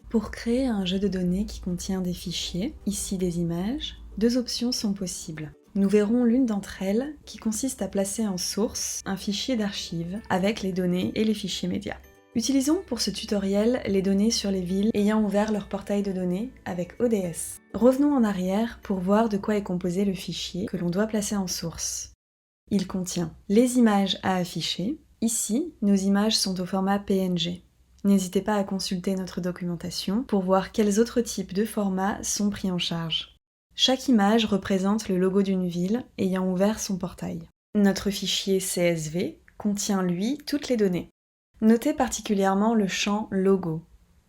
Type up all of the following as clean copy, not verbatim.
Pour créer un jeu de données qui contient des fichiers, ici des images, deux options sont possibles. Nous verrons l'une d'entre elles qui consiste à placer en source un fichier d'archives avec les données et les fichiers médias. Utilisons pour ce tutoriel les données sur les villes ayant ouvert leur portail de données avec ODS. Revenons en arrière pour voir de quoi est composé le fichier que l'on doit placer en source. Il contient les images à afficher. Ici, nos images sont au format PNG. N'hésitez pas à consulter notre documentation pour voir quels autres types de formats sont pris en charge. Chaque image représente le logo d'une ville ayant ouvert son portail. Notre fichier CSV contient, lui, toutes les données. Notez particulièrement le champ Logo.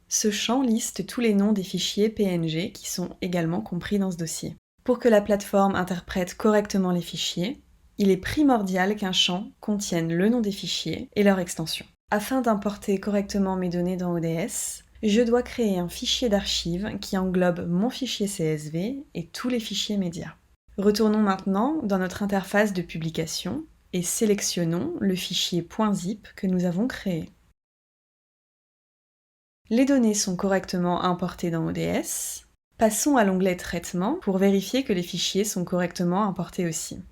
Ce champ liste tous les noms des fichiers PNG qui sont également compris dans ce dossier. Pour que la plateforme interprète correctement les fichiers, il est primordial qu'un champ contienne le nom des fichiers et leur extension. Afin d'importer correctement mes données dans ODS, je dois créer un fichier d'archives qui englobe mon fichier CSV et tous les fichiers médias. Retournons maintenant dans notre interface de publication et sélectionnons le fichier .zip que nous avons créé. Les données sont correctement importées dans ODS. Passons à l'onglet Traitement pour vérifier que les fichiers sont correctement importés aussi.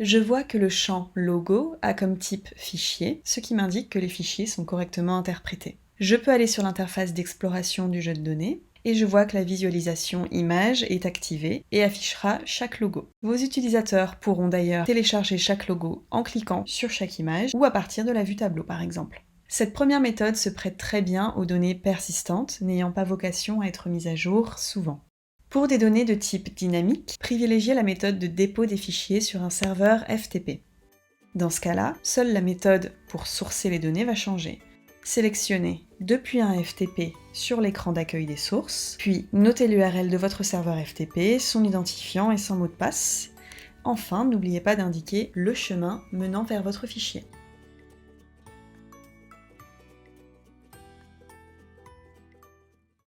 Je vois que le champ Logo a comme type fichier, ce qui m'indique que les fichiers sont correctement interprétés. Je peux aller sur l'interface d'exploration du jeu de données et je vois que la visualisation image est activée et affichera chaque logo. Vos utilisateurs pourront d'ailleurs télécharger chaque logo en cliquant sur chaque image ou à partir de la vue tableau par exemple. Cette première méthode se prête très bien aux données persistantes n'ayant pas vocation à être mises à jour souvent. Pour des données de type dynamique, privilégiez la méthode de dépôt des fichiers sur un serveur FTP. Dans ce cas-là, seule la méthode pour sourcer les données va changer. Sélectionnez depuis un FTP sur l'écran d'accueil des sources, puis notez l'URL de votre serveur FTP, son identifiant et son mot de passe. Enfin, n'oubliez pas d'indiquer le chemin menant vers votre fichier.